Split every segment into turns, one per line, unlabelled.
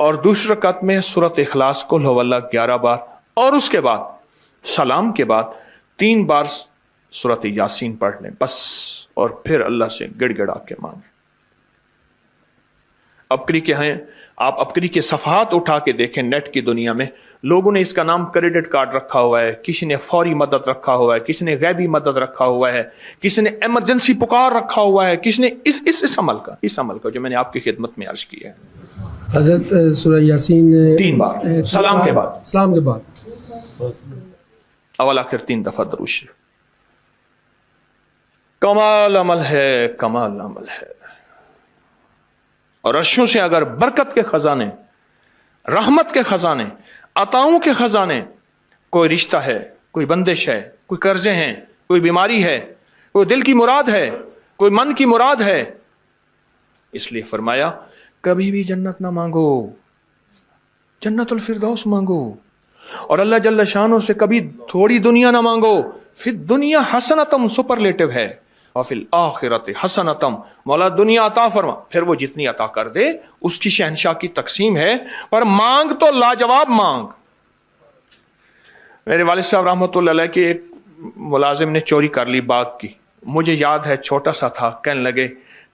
اور دوسری رکعت میں سورۃ اخلاص قل ہو اللہ 11 بار، اور اس کے بعد سلام کے بعد 3 بار سورۃ یاسین پڑھ لیں بس، اور پھر اللہ سے گڑ گڑا کے مانگیں۔ ابکری کے ہیں، آپ ابکری کے صفحات اٹھا کے دیکھیں، نیٹ کی دنیا میں لوگوں نے اس کا نام کریڈٹ کارڈ رکھا ہوا ہے، کسی نے فوری مدد رکھا ہوا ہے، کسی نے غیبی مدد رکھا ہوا ہے، کسی نے ایمرجنسی پکار رکھا ہوا ہے، کسی نے اس عمل کا جو میں نے آپ کی خدمت میں عرض کیا ہے۔
حضرت سورہ یاسین
3 بار سلام کے بعد، اول آخر 3 دفعہ درود شریف۔ کمال عمل ہے، کمال عمل ہے، اور عرشوں سے اگر برکت کے خزانے، رحمت کے خزانے، عطاؤں کے خزانے، کوئی رشتہ ہے، کوئی بندش ہے، کوئی قرضے ہیں، کوئی بیماری ہے، کوئی دل کی مراد ہے، کوئی من کی مراد ہے، اس لیے فرمایا کبھی بھی جنت نہ مانگو، جنت الفردوس مانگو، اور اللہ جل شانہ سے کبھی تھوڑی دنیا نہ مانگو۔ پھر دنیا حسنتم سپرلیٹو ہے، اور فی الآخرت حسنتم، مولا دنیا عطا فرما، پھر وہ جتنی عطا کر دے اس کی شہنشاہ کی تقسیم ہے، پر مانگ تو لاجواب مانگ۔ میرے والد صاحب رحمۃ اللہ علیہ کے ایک ملازم نے چوری کر لی باغ کی، مجھے یاد ہے چھوٹا سا تھا، کہنے لگے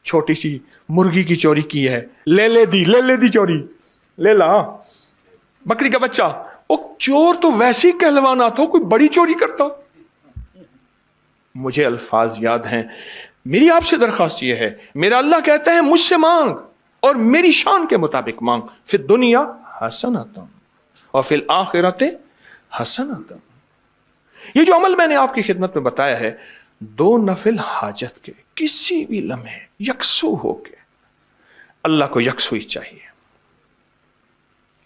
چھوٹی سی مرغی کی چوری کی ہے، لے لے دی چوری، لے لا بکری کا بچہ۔ وہ چور تو ویسے ہی کہلوانا تھا، کوئی بڑی چوری کرتا۔ مجھے الفاظ یاد ہیں۔ میری آپ سے درخواست یہ ہے، میرا اللہ کہتا ہے مجھ سے مانگ اور میری شان کے مطابق مانگ، پھر دنیا حسنتم اور فی الآخرت حسنتم۔ یہ جو عمل میں نے آپ کی خدمت میں بتایا ہے، 2 نفل حاجت کے کسی بھی لمحے یکسو ہو کے، اللہ کو یکسوئی چاہیے،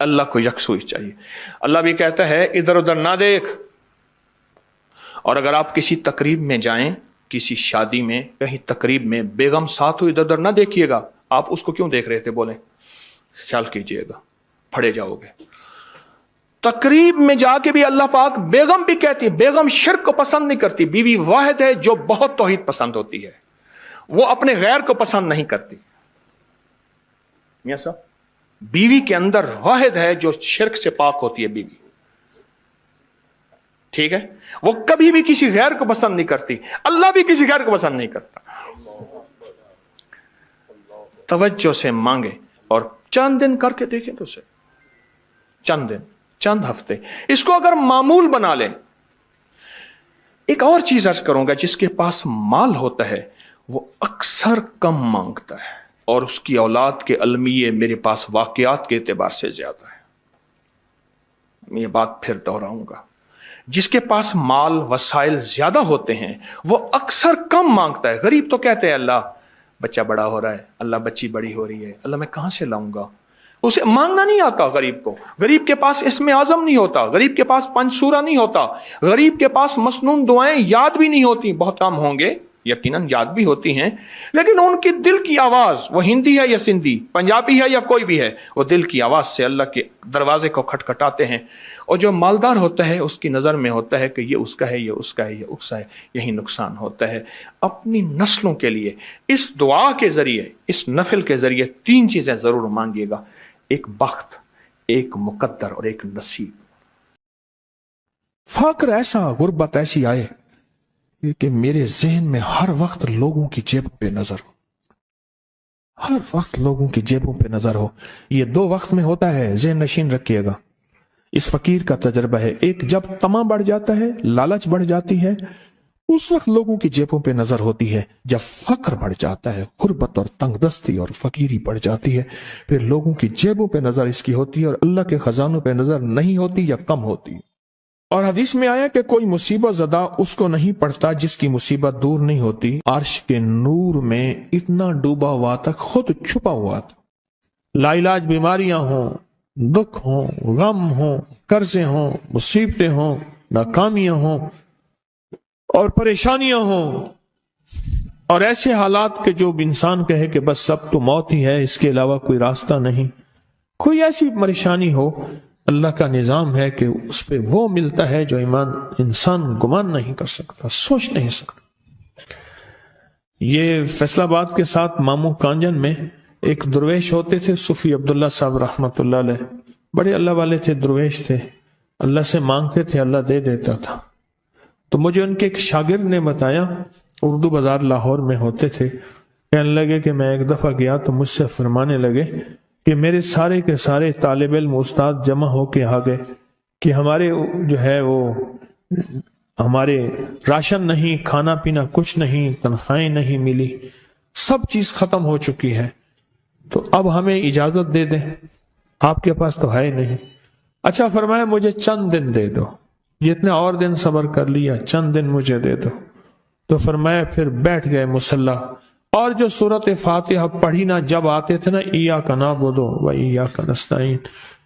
اللہ کو یکسوئی چاہیے۔ اللہ بھی کہتا ہے ادھر ادھر نہ دیکھ، اور اگر آپ کسی تقریب میں جائیں، کسی شادی میں، کہیں تقریب میں بیگم ساتھ ہو، ادھر ادھر نہ دیکھیے گا۔ آپ اس کو کیوں دیکھ رہے تھے بولیں؟ خیال کیجئے گا پھڑے جاؤ گے۔ تقریب میں جا کے بھی اللہ پاک بیگم بھی کہتی ہے، بیگم شرک کو پسند نہیں کرتی، بیوی واحد ہے جو بہت توحید پسند ہوتی ہے، وہ اپنے غیر کو پسند نہیں کرتی۔ میاں صاحب، بیوی کے اندر واحد ہے جو شرک سے پاک ہوتی ہے بیوی، ٹھیک ہے؟ وہ کبھی بھی کسی غیر کو پسند نہیں کرتی، اللہ بھی کسی غیر کو پسند نہیں کرتا۔ توجہ سے مانگے اور چند دن کر کے دیکھیں تو اسے، چند دن، چند ہفتے اس کو اگر معمول بنا لیں۔ ایک اور چیز عرض کروں گا، جس کے پاس مال ہوتا ہے وہ اکثر کم مانگتا ہے، اور اس کی اولاد کے المیے میرے پاس واقعات کے اعتبار سے زیادہ ہے۔ میں یہ بات پھر دہراؤں گا، جس کے پاس مال وسائل زیادہ ہوتے ہیں وہ اکثر کم مانگتا ہے۔ غریب تو کہتے ہیں اللہ بچہ بڑا ہو رہا ہے، اللہ بچی بڑی ہو رہی ہے، اللہ میں کہاں سے لاؤں گا؟ اسے مانگنا نہیں آتا غریب کو۔ غریب کے پاس اسم اعظم نہیں ہوتا، غریب کے پاس پنج سورہ نہیں ہوتا، غریب کے پاس مسنون دعائیں یاد بھی نہیں ہوتی، بہت کم ہوں گے، یقیناً یاد بھی ہوتی ہیں، لیکن ان کی دل کی آواز، وہ ہندی ہے یا سندھی، پنجابی ہے یا کوئی بھی ہے، وہ دل کی آواز سے اللہ کے دروازے کو کھٹکھٹاتے ہیں۔ اور جو مالدار ہوتا ہے اس کی نظر میں ہوتا ہے کہ یہ اس کا ہے، یہ اس کا ہے، یہ اس کا ہے، یہی نقصان ہوتا ہے۔ اپنی نسلوں کے لیے اس دعا کے ذریعے، اس نفل کے ذریعے 3 چیزیں ضرور مانگیے گا، ایک بخت، ایک مقدر اور ایک نصیب۔
فقر ایسا، غربت ایسی آئے کہ میرے ذہن میں ہر وقت لوگوں کی جیبوں پہ نظر ہو، ہر وقت لوگوں کی جیبوں پہ نظر ہو۔ یہ 2 وقت میں ہوتا ہے، ذہن نشین رکھیے گا۔ اس فقیر کا تجربہ ہے، ایک جب طمع بڑھ جاتا ہے، لالچ بڑھ جاتی ہے، اس وقت لوگوں کی جیبوں پہ نظر ہوتی ہے۔ جب فقر بڑھ جاتا ہے، غربت اور تنگ دستی اور فقیری بڑھ جاتی ہے، پھر لوگوں کی جیبوں پہ نظر اس کی ہوتی ہے اور اللہ کے خزانوں پہ نظر نہیں ہوتی یا کم ہوتی۔ اور حدیث میں آیا کہ کوئی مصیبت زدہ اس کو نہیں پڑتا جس کی مصیبت دور نہیں ہوتی۔ عرش کے نور میں اتنا ڈوبا ہوا تھا، خود چھپا ہوا تھا۔ لا علاج بیماریاں ہوں، دکھ ہوں، غم ہوں، قرضے ہوں، مصیبتیں ہوں، ناکامیاں ہوں اور پریشانیاں ہوں، اور ایسے حالات کہ جو انسان کہے کہ بس سب تو موت ہی ہے، اس کے علاوہ کوئی راستہ نہیں۔ کوئی ایسی پریشانی ہو، اللہ کا نظام ہے کہ اس پہ وہ ملتا ہے جو انسان گمان نہیں کر سکتا، سوچ نہیں سکتا۔ یہ فیصل آباد کے ساتھ ماموں کانجن میں ایک درویش ہوتے تھے صوفی عبداللہ صاحب رحمت اللہ علیہ، بڑے اللہ والے تھے، درویش تھے، اللہ سے مانگتے تھے، اللہ دے دیتا تھا۔ تو مجھے ان کے ایک شاگرد نے بتایا، اردو بازار لاہور میں ہوتے تھے، کہنے لگے کہ میں ایک دفعہ گیا تو مجھ سے فرمانے لگے کہ میرے سارے کے سارے طالب علم استاد جمع ہو کے آ گئے کہ ہمارے جو ہے وہ ہمارے راشن نہیں، کھانا پینا کچھ نہیں، تنخواہیں نہیں ملی، سب چیز ختم ہو چکی ہے، تو اب ہمیں اجازت دے دیں، آپ کے پاس تو ہے نہیں۔ اچھا فرمایا مجھے چند دن دے دو، جتنے اور دن صبر کر لیا، چند دن مجھے دے دو۔ تو فرمایا پھر بیٹھ گئے مصلی، اور جو سورۃ فاتحہ پڑھی نا جب آتے تھے نا، ایاک نعبد و ایاک نستعین،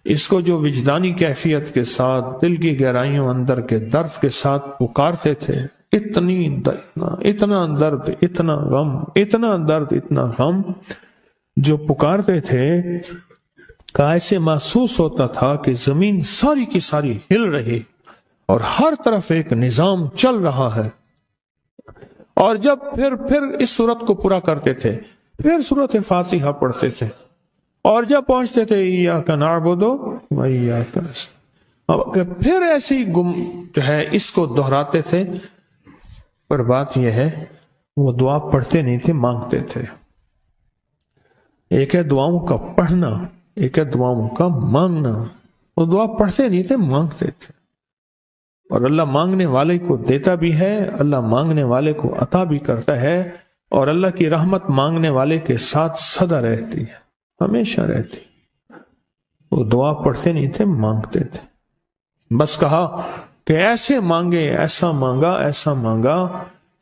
اس کو جو وجدانی کیفیت کے ساتھ دل کی گہرائیوں اندر کے درد کے ساتھ پکارتے تھے، اتنا درد، اتنا غم، اتنا درد، اتنا غم جو پکارتے تھے کہ ایسے محسوس ہوتا تھا کہ زمین ساری کی ساری ہل رہی اور ہر طرف ایک نظام چل رہا ہے۔ اور جب پھر اس صورت کو پورا کرتے تھے، پھر سورۃ فاتحہ پڑھتے تھے، اور جب پہنچتے تھے ایاک نعبد و ایاک نستعین، پھر ایسے ہی جو ہے اس کو دہراتے تھے۔ پر بات یہ ہے وہ دعا پڑھتے نہیں تھے، مانگتے تھے۔ ایک ہے دعاؤں کا پڑھنا، ایک ہے دعاؤں کا مانگنا۔ وہ دعا پڑھتے نہیں تھے، مانگتے تھے، اور اللہ مانگنے والے کو دیتا بھی ہے، اللہ مانگنے والے کو عطا بھی کرتا ہے، اور اللہ کی رحمت مانگنے والے کے ساتھ سدا رہتی ہے، ہمیشہ رہتی۔ وہ دعا پڑھتے نہیں تھے، مانگتے تھے۔ بس کہا کہ ایسے مانگے، ایسا مانگا، ایسا مانگا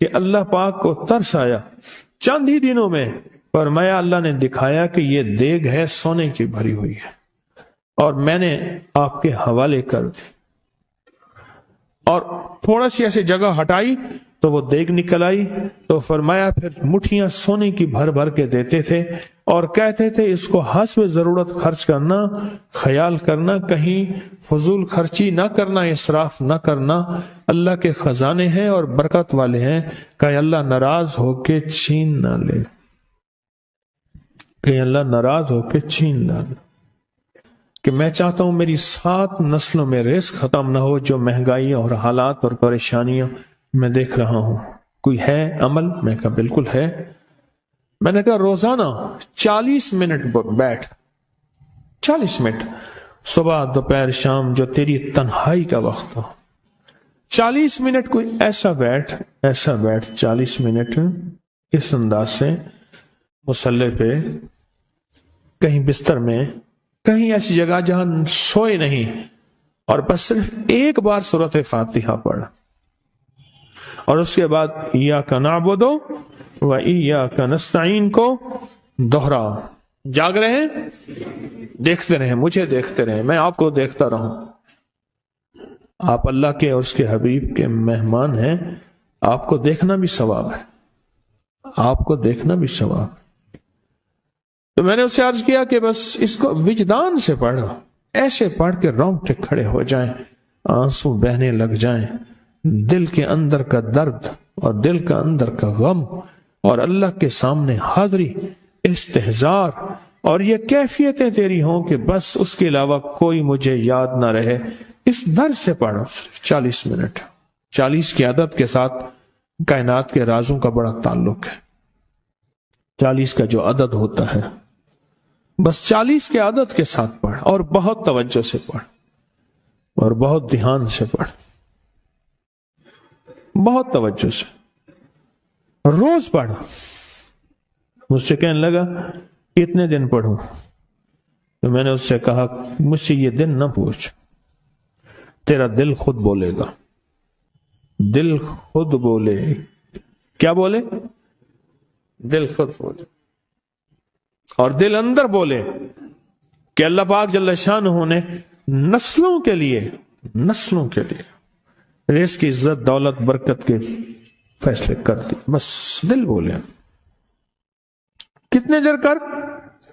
کہ اللہ پاک کو ترس آیا۔ چند ہی دنوں میں فرمایا اللہ نے دکھایا کہ یہ دیگ ہے، سونے کی بھری ہوئی ہے، اور میں نے آپ کے حوالے کر دی، اور تھوڑا سی ایسی جگہ ہٹائی تو وہ دیگ نکل آئی۔ تو فرمایا پھر مٹھیاں سونے کی بھر بھر کے دیتے تھے، اور کہتے تھے اس کو حسب ضرورت خرچ کرنا، خیال کرنا، کہیں فضول خرچی نہ کرنا، اسراف نہ کرنا، اللہ کے خزانے ہیں اور برکت والے ہیں، کہ اللہ ناراض ہو کے چھین نہ لے، کہ اللہ ناراض ہو کے چھین نہ لے۔ کہ میں چاہتا ہوں میری 7 نسلوں میں رزق ختم نہ ہو، جو مہنگائی اور حالات اور پریشانیاں میں دیکھ رہا ہوں۔ کوئی ہے عمل؟ میں کہا بالکل ہے۔ میں نے کہا روزانہ 40 منٹ بیٹھ، 40 منٹ صبح دوپہر شام، جو تیری تنہائی کا وقت ہو، 40 منٹ کوئی ایسا بیٹھ 40 منٹ اس انداز سے مصلی پہ، کہیں بستر میں، کہیں ایسی جگہ جہاں سوئے نہیں، اور بس صرف ایک بار سورۃ فاتحہ پڑھ، اور اس کے بعد ایاک نعبد و ایاک نستعین کو دوہرا۔ جاگ رہے ہیں؟ دیکھتے رہیں، مجھے دیکھتے رہیں، میں آپ کو دیکھتا رہوں۔ آپ اللہ کے اور اس کے حبیب کے مہمان ہیں، آپ کو دیکھنا بھی ثواب ہے، آپ کو دیکھنا بھی ثواب ہے۔ تو میں نے اس سے عرض کیا کہ بس اس کو وجدان سے پڑھو، ایسے پڑھ کے رونگٹے کھڑے ہو جائیں، آنسو بہنے لگ جائیں، دل کے اندر کا درد اور دل کا اندر کا غم، اور اللہ کے سامنے حاضری، استحضار، اور یہ کیفیتیں تیری ہوں کہ بس اس کے علاوہ کوئی مجھے یاد نہ رہے۔ اس درد سے پڑھو، صرف 40 منٹ۔ 40 کی عدد کے ساتھ کائنات کے رازوں کا بڑا تعلق ہے۔ 40 کا جو عدد ہوتا ہے، بس 40 کے عدد کے ساتھ پڑھ، اور بہت توجہ سے پڑھ، اور بہت دھیان سے پڑھ، بہت توجہ سے، روز پڑھ۔ مجھ سے کہنے لگا کتنے دن پڑھوں؟ تو میں نے اس سے کہا مجھ سے یہ دن نہ پوچھ، تیرا دل خود بولے گا، دل خود بولے۔ کیا بولے؟ دل خود بولے، اور دل اندر بولے کہ اللہ پاک جل شانہ نے نسلوں کے لیے رزق کی عزت، دولت، برکت کے فیصلے کر دی۔ بس دل بولے۔ کتنے دیر کر؟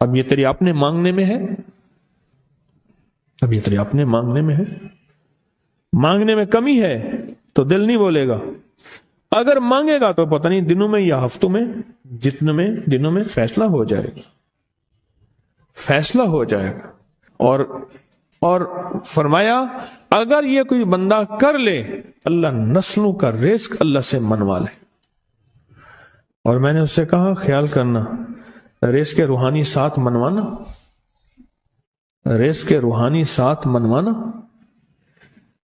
اب یہ تیری اپنے مانگنے میں ہے، اب یہ تیری اپنے مانگنے میں ہے۔ مانگنے میں کمی ہے تو دل نہیں بولے گا، اگر مانگے گا تو پتہ نہیں دنوں میں یا ہفتوں میں، جتنے میں دنوں میں فیصلہ ہو جائے گا۔ فیصلہ ہو جائے گا۔ اور فرمایا اگر یہ کوئی بندہ کر لے، اللہ نسلوں کا رزق اللہ سے منوا لے۔ اور میں نے اس سے کہا خیال کرنا، رزق کے روحانی ساتھ منوانا، رزق کے روحانی ساتھ منوانا،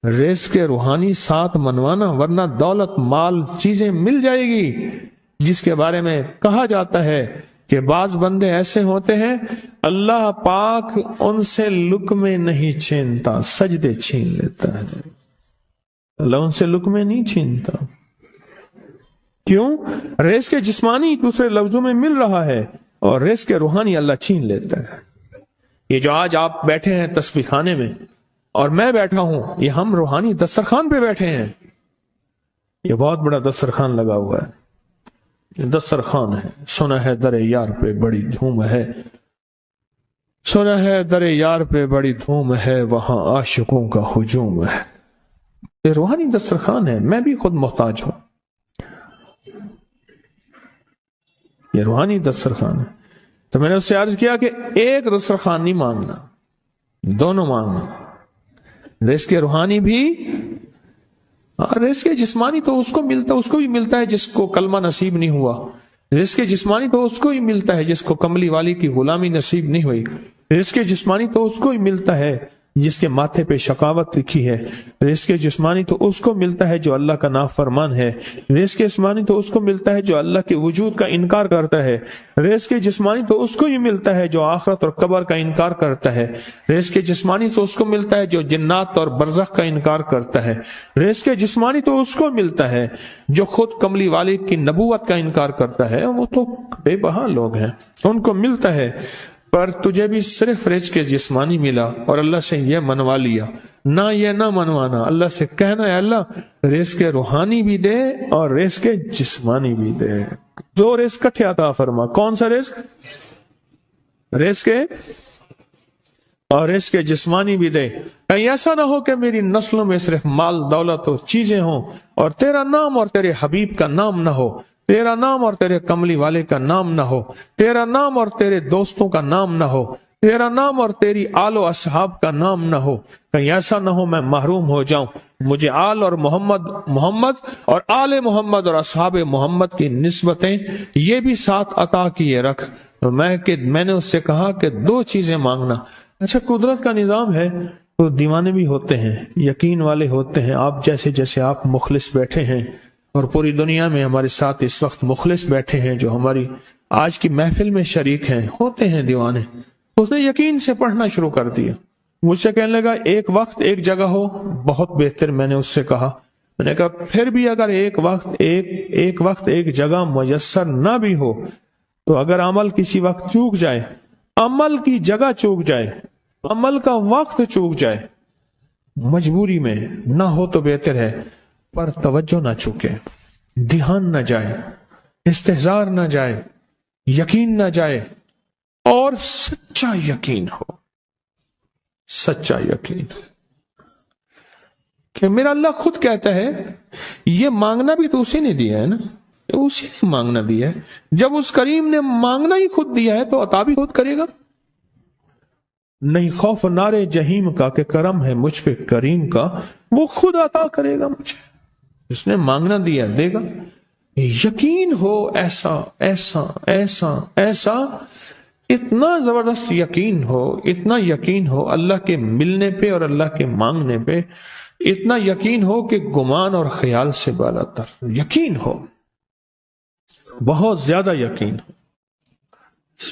رزق کے روحانی ساتھ منوانا، ورنہ دولت مال چیزیں مل جائے گی جس کے بارے میں کہا جاتا ہے کہ بعض بندے ایسے ہوتے ہیں اللہ پاک ان سے لقمے نہیں چھینتا، سجدے چھین لیتا ہے۔ اللہ ان سے لقمے نہیں چھینتا، کیوں؟ رزق جسمانی دوسرے لفظوں میں مل رہا ہے، اور رزق روحانی اللہ چھین لیتا ہے۔ یہ جو آج آپ بیٹھے ہیں تسبیح خانے میں اور میں بیٹھا ہوں، یہ ہم روحانی دسترخوان پہ بیٹھے ہیں۔ یہ بہت بڑا دسترخوان لگا ہوا ہے، یہ دسترخوان ہے۔ سنا ہے در یار پہ بڑی دھوم ہے، سنا ہے در یار پہ بڑی دھوم ہے، وہاں عاشقوں کا ہجوم ہے۔ یہ روحانی دسترخوان ہے، میں بھی خود محتاج ہوں۔ یہ روحانی دسترخوان ہے۔ تو میں نے اس سے عرض کیا کہ ایک دسترخوان نہیں مانگنا، دونوں مانگنا، رزق روحانی بھی اور رزق جسمانی تو اس کو بھی ملتا ہے جس کو کلمہ نصیب نہیں ہوا، رزق جسمانی تو اس کو ہی ملتا ہے جس کو کملی والی کی غلامی نصیب نہیں ہوئی، رزق جسمانی تو اس کو ہی ملتا ہے جس کے ماتھے پہ شقاوت لکھی ہے، رزق جسمانی تو اس کو ملتا ہے جو اللہ کا نافرمان ہے، رزق جسمانی تو اس کو ملتا ہے جو اللہ کے وجود کا انکار کرتا ہے، رزق جسمانی تو اس کو ہی ملتا ہے جو آخرت اور قبر کا انکار کرتا ہے، رزق جسمانی تو اس کو ملتا ہے جو جنات اور برزخ کا انکار کرتا ہے، رزق جسمانی تو اس کو ملتا ہے جو خود کملی والی کی نبوت کا انکار کرتا ہے۔ وہ تو بے بہا لوگ ہیں، ان کو ملتا ہے، پر تجھے بھی صرف رزق جسمانی ملا اور اللہ سے یہ منوا لیا، نہ یہ نہ منوانا، اللہ سے کہنا ہے اللہ رزق روحانی بھی دے اور رزق جسمانی بھی دے، دو رزق کٹھے عطا فرما۔ کون سا رزق؟ رزق اور رزق جسمانی بھی دے۔ کہیں ایسا نہ ہو کہ میری نسلوں میں صرف مال دولت و چیزیں ہوں اور تیرا نام اور تیرے حبیب کا نام نہ ہو، تیرا نام اور تیرے کملی والے کا نام نہ ہو، تیرا نام اور تیرے دوستوں کا نام نہ ہو، تیرا نام اور تیری آل و اصحاب کا نام نہ ہو۔ کہیں ایسا نہ ہو میں محروم ہو جاؤں، مجھے آل اور محمد اور آل محمد اور اصحاب محمد کی نسبتیں یہ بھی ساتھ عطا کیے رکھ۔ میں نے اس سے کہا کہ دو چیزیں مانگنا۔ اچھا، قدرت کا نظام ہے تو دیوانے بھی ہوتے ہیں، یقین والے ہوتے ہیں، آپ جیسے آپ مخلص بیٹھے ہیں، اور پوری دنیا میں ہمارے ساتھ اس وقت مخلص بیٹھے ہیں جو ہماری آج کی محفل میں شریک ہیں، ہوتے ہیں دیوانے۔ اس نے یقین سے پڑھنا شروع کر دیا، مجھ سے کہنے لگا ایک وقت ایک جگہ ہو بہت بہتر۔ میں نے اس سے کہا، میں نے کہا پھر بھی اگر ایک وقت ایک جگہ میسر نہ بھی ہو تو اگر عمل کسی وقت چوک جائے، عمل کی جگہ چوک جائے، عمل کا وقت چوک جائے، مجبوری میں نہ ہو تو بہتر ہے، پر توجہ نہ چوکے، دھیان نہ جائے، استحضار نہ جائے، یقین نہ جائے، اور سچا یقین ہو، سچا یقین کہ میرا اللہ خود کہتا ہے یہ مانگنا بھی تو اسی نے دیا ہے نا، اسی نے مانگنا دیا ہے۔ جب اس کریم نے مانگنا ہی خود دیا ہے تو عطا بھی خود کرے گا۔ نہیں خوف نارے جہیم کا کہ کرم ہے مجھ پہ کریم کا، وہ خود عطا کرے گا مجھے، اس نے مانگنا دیا دے گا۔ یقین ہو ایسا ایسا ایسا ایسا، اتنا زبردست یقین ہو، اتنا یقین ہو اللہ کے ملنے پہ اور اللہ کے مانگنے پہ، اتنا یقین ہو کہ گمان اور خیال سے بالا تر یقین ہو، بہت زیادہ یقین ہو۔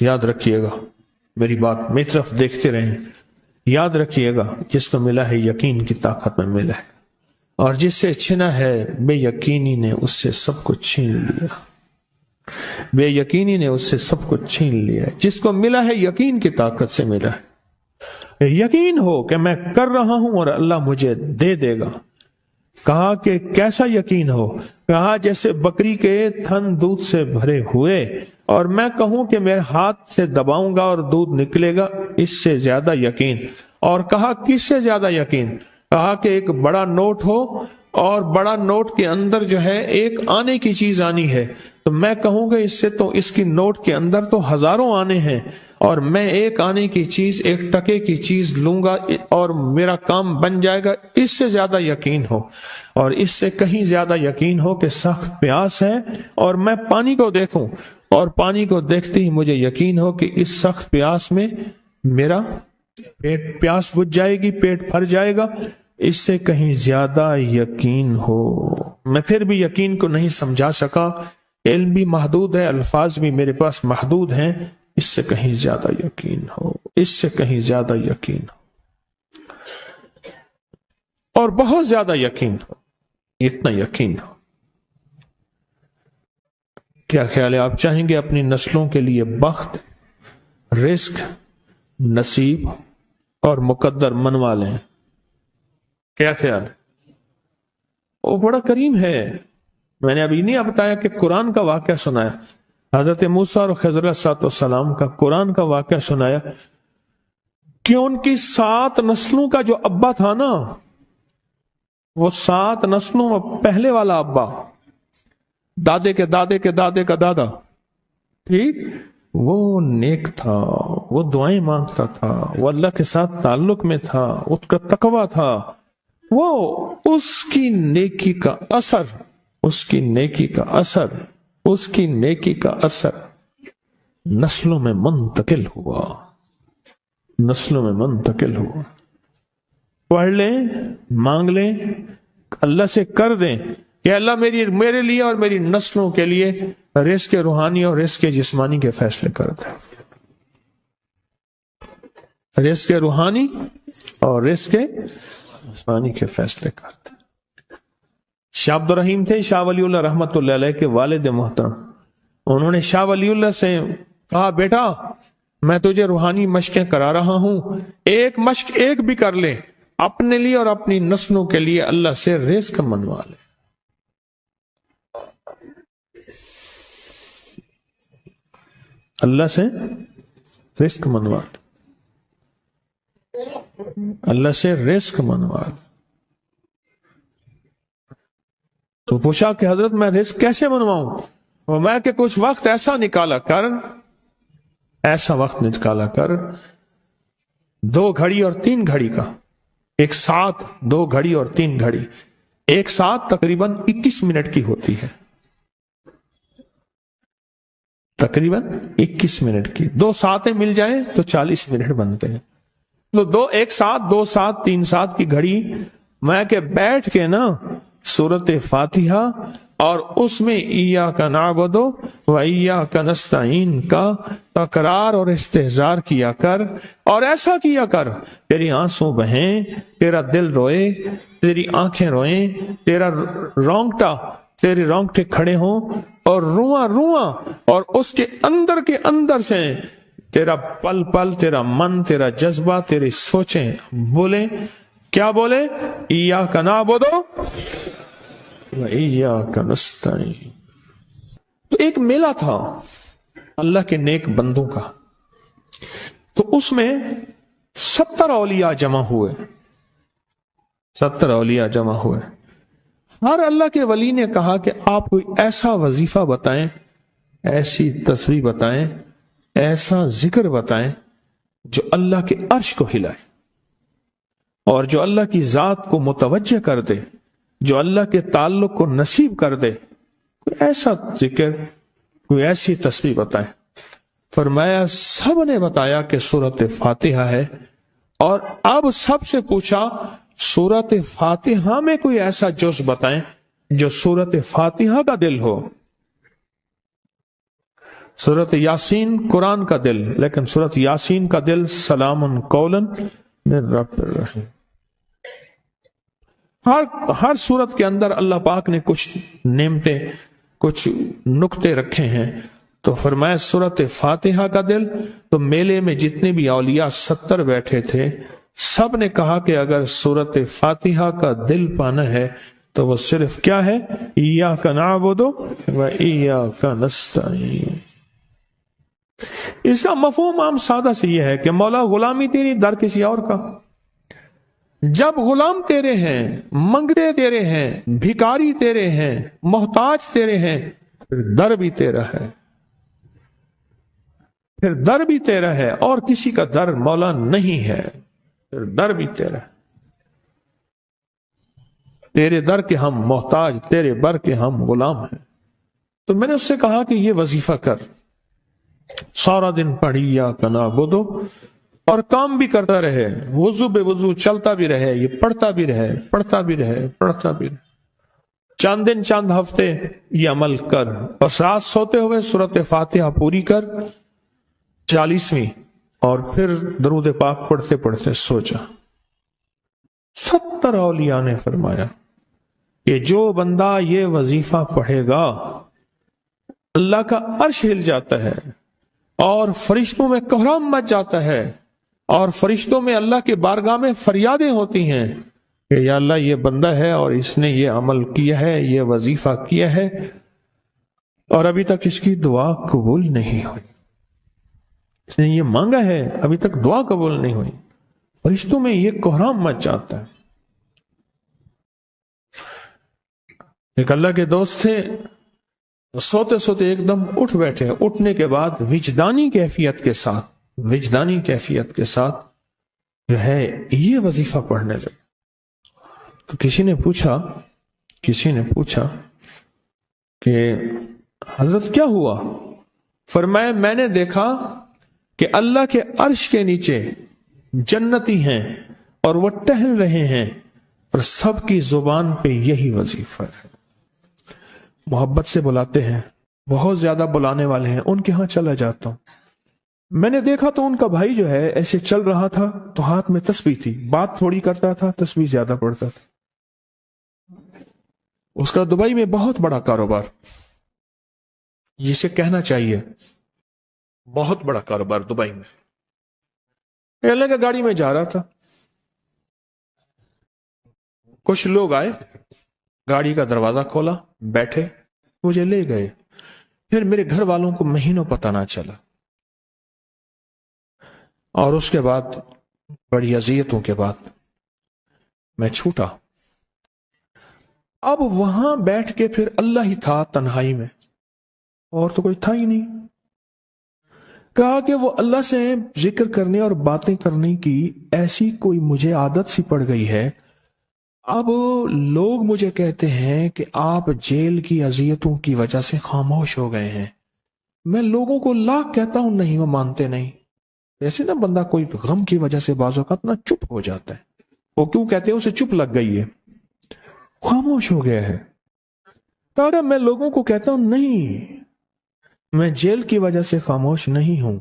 یاد رکھیے گا میری بات، میری طرف دیکھتے رہیں، یاد رکھیے گا جس کو ملا ہے یقین کی طاقت میں ملا ہے، اور جس سے چھنا ہے بے یقینی نے اس سے سب کچھ چھین لیا، بے یقینی نے اس سے سب کچھ چھین لیا۔ جس کو ملا ہے یقین کی طاقت سے ملا ہے، یقین ہو کہ میں کر رہا ہوں اور اللہ مجھے دے دے گا۔ کہا کہ کیسا یقین ہو؟ کہا جیسے بکری کے تھن دودھ سے بھرے ہوئے اور میں کہوں کہ میرے ہاتھ سے دباؤں گا اور دودھ نکلے گا، اس سے زیادہ یقین۔ اور کہا کس سے زیادہ یقین؟ کہا کہ ایک بڑا نوٹ ہو اور بڑا نوٹ کے اندر جو ہے ایک آنے کی چیز آنی ہے، تو میں کہوں گا اس سے تو اس کی نوٹ کے اندر تو ہزاروں آنے ہیں، اور میں ایک آنے کی چیز، ایک ٹکے کی چیز لوں گا اور میرا کام بن جائے گا۔ اس سے زیادہ یقین ہو، اور اس سے کہیں زیادہ یقین ہو کہ سخت پیاس ہے اور میں پانی کو دیکھوں، اور پانی کو دیکھتے ہی مجھے یقین ہو کہ اس سخت پیاس میں میرا پیاس بجھ جائے گی، پیٹ بھر جائے گا، اس سے کہیں زیادہ یقین ہو۔ میں پھر بھی یقین کو نہیں سمجھا سکا، علم بھی محدود ہے، الفاظ بھی میرے پاس محدود ہیں، اس سے کہیں زیادہ یقین ہو، اس سے کہیں زیادہ یقین ہو، اور بہت زیادہ یقین ہو، اتنا یقین ہو۔ کیا خیال ہے؟ آپ چاہیں گے اپنی نسلوں کے لیے بخت، رزق، نصیب اور مقدر منوا لیں؟ کیا خیال ہے؟ وہ بڑا کریم ہے۔ میں نے ابھی نہیں بتایا کہ قرآن کا واقعہ سنایا، حضرت موسیٰ اور خضر علیہ السلام کا قرآن کا واقعہ سنایا کہ ان کی 7 نسلوں کا جو ابا تھا نا، وہ 7 نسلوں میں پہلے والا ابا، دادے کے دادے کے دادے کا دادا، ٹھیک، وہ نیک تھا، وہ دعائیں مانگتا تھا، وہ اللہ کے ساتھ تعلق میں تھا، اس کا تقویٰ تھا، وہ اس کی نیکی کا اثر، اس کی نیکی کا اثر، اس کی نیکی کا اثر نسلوں میں منتقل ہوا، نسلوں میں منتقل ہوا۔ پڑھ لیں، مانگ لیں، اللہ سے کر دیں کہ اللہ میرے لیے اور میری نسلوں کے لیے رزق روحانی اور رزق جسمانی کے فیصلے کر دیں، رزق روحانی اور رزق جسمانی کے فیصلے کر دیں۔ شاہ عبد الرحیم تھے شاہ ولی اللہ رحمت اللہ علیہ کے والد محترم، انہوں نے شاہ ولی اللہ سے کہا، بیٹا میں تجھے روحانی مشقیں کرا رہا ہوں، ایک مشق ایک بھی کر لے، اپنے لیے اور اپنی نسلوں کے لیے اللہ سے رزق منوا لے۔ اللہ سے رزق منوا لے، اللہ سے رزق منوا لے۔ تو پوچھا کہ حضرت میں رزق کیسے منواؤں؟ اور میں کہ کچھ وقت ایسا نکالا کر، ایسا وقت نکالا کر 2 گھڑی اور 3 گھڑی کا، ایک ساتھ 2 گھڑی اور 3 گھڑی، ایک ساتھ تقریباً 21 منٹ کی ہوتی ہے، تقریباً 21 منٹ کی، 2 ساتیں مل جائیں تو 40 منٹ بنتے ہیں، تو ایک ساتھ 2 ساتھ 3 ساتھ کی گھڑی میں کہ بیٹھ کے نا سورت فاتحہ اور اس میں ایاک نعبد و ایاک نستعین کا تکرار اور استحضار کیا کر، اور ایسا کیا کر تیری آنسوں بہیں، تیرا دل روئے، تیری آنکھیں روئیں، تیرا تیرے رونگٹے کھڑے ہوں اور رواں رواں، اور اس کے اندر سے تیرا پل پل، تیرا من، تیرا جذبہ، تیری سوچیں بولیں، کیا بولے؟ ایاک نعبد و ایاک نستعین۔ تو ایک میلہ تھا اللہ کے نیک بندوں کا، تو اس میں 70 اولیاء جمع ہوئے، 70 اولیاء جمع ہوئے۔ ہر اللہ کے ولی نے کہا کہ آپ کوئی ایسا وظیفہ بتائیں، ایسی تسبیح بتائیں، ایسا ذکر بتائیں جو اللہ کے عرش کو ہلائے اور جو اللہ کی ذات کو متوجہ کر دے، جو اللہ کے تعلق کو نصیب کر دے، کوئی ایسا ذکر، کوئی ایسی تسبیح بتائیں۔ فرمایا سب نے بتایا کہ سورۃ فاتحہ ہے، اور اب سب سے پوچھا سورۃ فاتحہ میں کوئی ایسا جز بتائیں جو سورۃ فاتحہ کا دل ہو۔ سورۃ یاسین قرآن کا دل، لیکن سورۃ یاسین کا دل سلام قولا من رب الرحیم۔ ہر سورت کے اندر اللہ پاک نے کچھ نعمتیں، کچھ نقطے رکھے ہیں، تو فرمایا سورۃ فاتحہ کا دل، تو میلے میں جتنے بھی اولیاء 70 بیٹھے تھے، سب نے کہا کہ اگر سورۃ فاتحہ کا دل پانا ہے تو وہ صرف کیا ہے؟ ایاک نعبد و ایاک نستعین۔ اس کا مفہوم عام سادہ سے یہ ہے کہ مولا غلامی تیری در کسی اور کا، جب غلام تیرے ہیں، منگتے تیرے ہیں، بھکاری تیرے ہیں، محتاج تیرے ہیں، پھر در بھی تیرا ہے، پھر در بھی تیرا ہے، اور کسی کا در مولا نہیں ہے، پھر در بھی تیرا ہے۔ تیرے در کے ہم محتاج، تیرے بر کے ہم غلام ہیں۔ تو میں نے اس سے کہا کہ یہ وظیفہ کر، سارا دن پڑھی یا کنا بدو، اور کام بھی کرتا رہے، وضو بے وضو چلتا بھی رہے، یہ پڑھتا بھی رہے، پڑھتا بھی رہے، پڑھتا بھی رہے، چند دن چند ہفتے یہ عمل کر، اور رات سوتے ہوئے سورۃ فاتحہ پوری کر 40ویں، اور پھر درود پاک پڑھتے پڑھتے سو جا۔ 70 اولیاء نے فرمایا کہ جو بندہ یہ وظیفہ پڑھے گا اللہ کا عرش ہل جاتا ہے، اور فرشتوں میں کوہرام مچ جاتا ہے، اور فرشتوں میں اللہ کے بارگاہ میں فریادیں ہوتی ہیں کہ یا اللہ یہ بندہ ہے اور اس نے یہ عمل کیا ہے، یہ وظیفہ کیا ہے، اور ابھی تک اس کی دعا قبول نہیں ہوئی، اس نے یہ مانگا ہے ابھی تک دعا قبول نہیں ہوئی، فرشتوں میں یہ کوہرام مچ جاتا ہے۔ ایک اللہ کے دوست تھے، سوتے سوتے ایک دم اٹھ بیٹھے، اٹھنے کے بعد وجدانی کیفیت کے ساتھ جو ہے یہ وظیفہ پڑھنے لگے۔ تو کسی نے پوچھا کہ حضرت کیا ہوا؟ فرمایا میں نے دیکھا کہ اللہ کے عرش کے نیچے جنتی ہیں اور وہ ٹہل رہے ہیں، اور سب کی زبان پہ یہی وظیفہ ہے۔ محبت سے بلاتے ہیں، بہت زیادہ بلانے والے ہیں، ان کے ہاں چلا جاتا ہوں۔ میں نے دیکھا تو ان کا بھائی جو ہے ایسے چل رہا تھا تو ہاتھ میں تسبیح تھی، بات تھوڑی کرتا تھا، تسبیح زیادہ پڑھتا تھا۔ اس کا دبئی میں بہت بڑا کاروبار، جسے کہنا چاہیے بہت بڑا کاروبار دبئی میں۔ اللہ کا گاڑی میں جا رہا تھا، کچھ لوگ آئے، گاڑی کا دروازہ کھولا، بیٹھے، مجھے لے گئے۔ پھر میرے گھر والوں کو مہینوں پتہ نہ چلا، اور اس کے بعد بڑی اذیتوں کے بعد میں چھوٹا۔ اب وہاں بیٹھ کے پھر اللہ ہی تھا تنہائی میں، اور تو کوئی تھا ہی نہیں۔ کہا کہ وہ اللہ سے ذکر کرنے اور باتیں کرنے کی ایسی کوئی مجھے عادت سی پڑ گئی ہے، اب لوگ مجھے کہتے ہیں کہ آپ جیل کی اذیتوں کی وجہ سے خاموش ہو گئے ہیں۔ میں لوگوں کو لاکھ کہتا ہوں، نہیں، وہ مانتے نہیں۔ ایسے نا بندہ کوئی غم کی وجہ سے بعض اوقات نا چپ ہو جاتا ہے، وہ کیوں کہتے ہیں؟ اسے چپ لگ گئی ہے، خاموش ہو گیا ہے۔ کہا میں لوگوں کو کہتا ہوں نہیں، میں جیل کی وجہ سے خاموش نہیں ہوں۔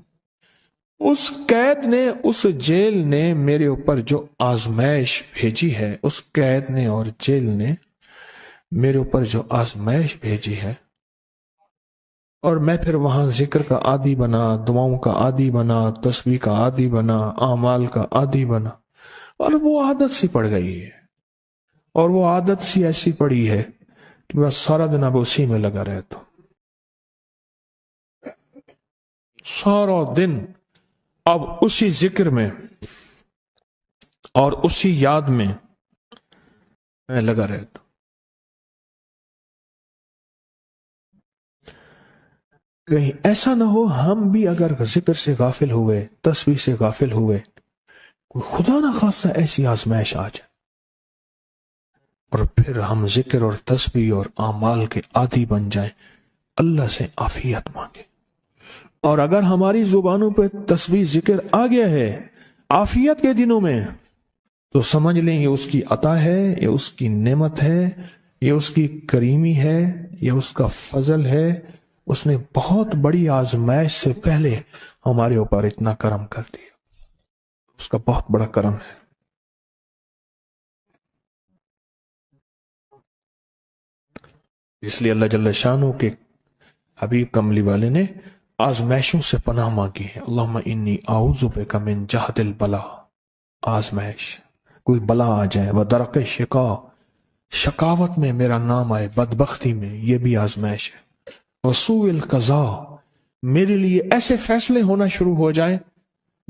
اس قید نے، اس جیل نے میرے اوپر جو آزمائش بھیجی ہے، اس قید نے اور جیل نے میرے اوپر جو آزمائش بھیجی ہے، اور میں پھر وہاں ذکر کا عادی بنا، دعاؤں کا عادی بنا، تسبیح کا عادی بنا، اعمال کا عادی بنا، اور وہ عادت سی پڑ گئی ہے، اور وہ عادت سی ایسی پڑی ہے کہ بس سارا دن اب اسی میں لگا رہتا ہوں، سارا دن اب اسی ذکر میں اور اسی یاد میں لگا رہتا ہوں۔ کہیں ایسا نہ ہو ہم بھی اگر ذکر سے غافل ہوئے، تسبیح سے غافل ہوئے، کوئی خدا نہ خاصہ ایسی آزمائش آ جائے، اور پھر ہم ذکر اور تسبیح اور اعمال کے عادی بن جائیں، اللہ سے عافیت مانگے۔ اور اگر ہماری زبانوں پہ تسبیح ذکر آ گیا ہے عافیت کے دنوں میں، تو سمجھ لیں یہ اس کی عطا ہے، یہ اس کی نعمت ہے، یہ اس کی کریمی ہے، یہ اس کا فضل ہے۔ اس نے بہت بڑی آزمائش سے پہلے ہمارے اوپر اتنا کرم کر دیا، اس کا بہت بڑا کرم ہے۔ اس لیے اللہ جل شانہ کے حبیب کملی والے نے آزمائشوں سے پناہ مانگی ہے۔ اللہم انی اعوذ بک من جہد البلا، آزمائش، کوئی بلا آ جائے، ودرک شقا، شقاوت میں میرا نام آئے، بدبختی میں، یہ بھی آزمائش ہے۔ وسوء القضاء، میرے لیے ایسے فیصلے ہونا شروع ہو جائیں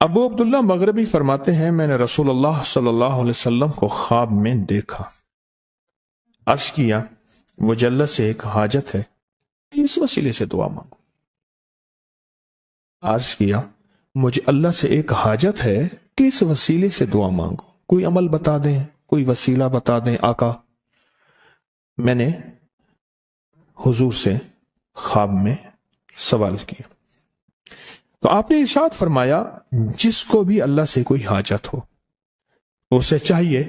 ابو عبداللہ مغربی فرماتے ہیں میں نے رسول اللہ صلی اللہ علیہ وسلم کو خواب میں دیکھا، عرض کیا مجھے اللہ سے ایک حاجت ہے، اس وسیلے سے دعا مانگو۔ عرض کیا مجھے اللہ سے ایک حاجت ہے کہ اس وسیلے سے دعا مانگو، کوئی عمل بتا دیں، کوئی وسیلہ بتا دیں آقا۔ میں نے حضور سے خواب میں سوال کیا تو آپ نے ارشاد فرمایا جس کو بھی اللہ سے کوئی حاجت ہو اسے چاہیے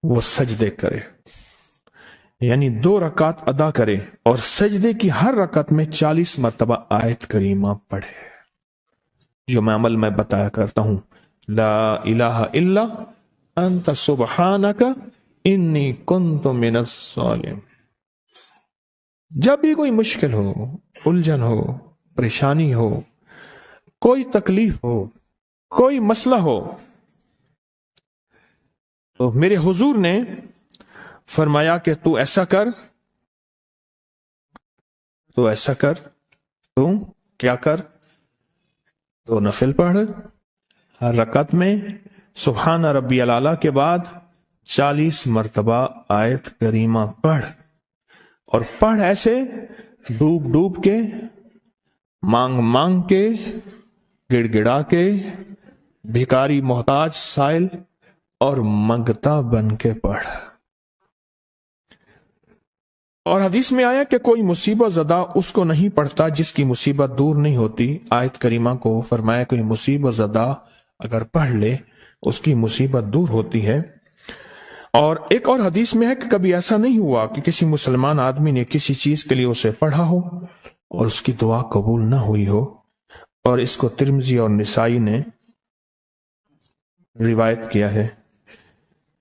وہ سجدے کرے، یعنی 2 رکعت ادا کرے اور سجدے کی ہر رکعت میں 40 مرتبہ آیت کریمہ پڑھے، جو میں عمل میں بتایا کرتا ہوں، لا الہ الا انت سبحانک انی کنت من الظالمین۔ جب بھی کوئی مشکل ہو، الجھن ہو، پریشانی ہو، کوئی تکلیف ہو، کوئی مسئلہ ہو، تو میرے حضور نے فرمایا کہ تو ایسا کر، تو ایسا کر، تو کیا کر، تو نفل پڑھ، ہر رکعت میں سبحان ربی الاعلیٰ کے بعد 40 مرتبہ آیت کریمہ پڑھ، اور پڑھ ایسے ڈوب ڈوب کے، مانگ مانگ کے، گڑ گڑا کے، بھکاری محتاج سائل اور منگتا بن کے پڑھ۔ اور حدیث میں آیا کہ کوئی مصیبت زدہ اس کو نہیں پڑھتا جس کی مصیبت دور نہیں ہوتی۔ آیت کریمہ کو فرمایا کوئی مصیبت زدہ اگر پڑھ لے اس کی مصیبت دور ہوتی ہے۔ اور ایک اور حدیث میں ہے کہ کبھی ایسا نہیں ہوا کہ کسی مسلمان آدمی نے کسی چیز کے لیے اسے پڑھا ہو اور اس کی دعا قبول نہ ہوئی ہو، اور اس کو ترمذی اور نسائی نے روایت کیا ہے۔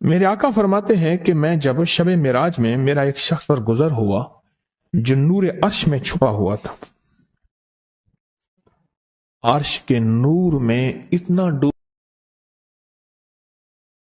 میرے آقا فرماتے ہیں کہ میں جب شب معراج میں میرا ایک شخص پر گزر ہوا جو نور عرش میں چھپا ہوا تھا، عرش کے نور میں اتنا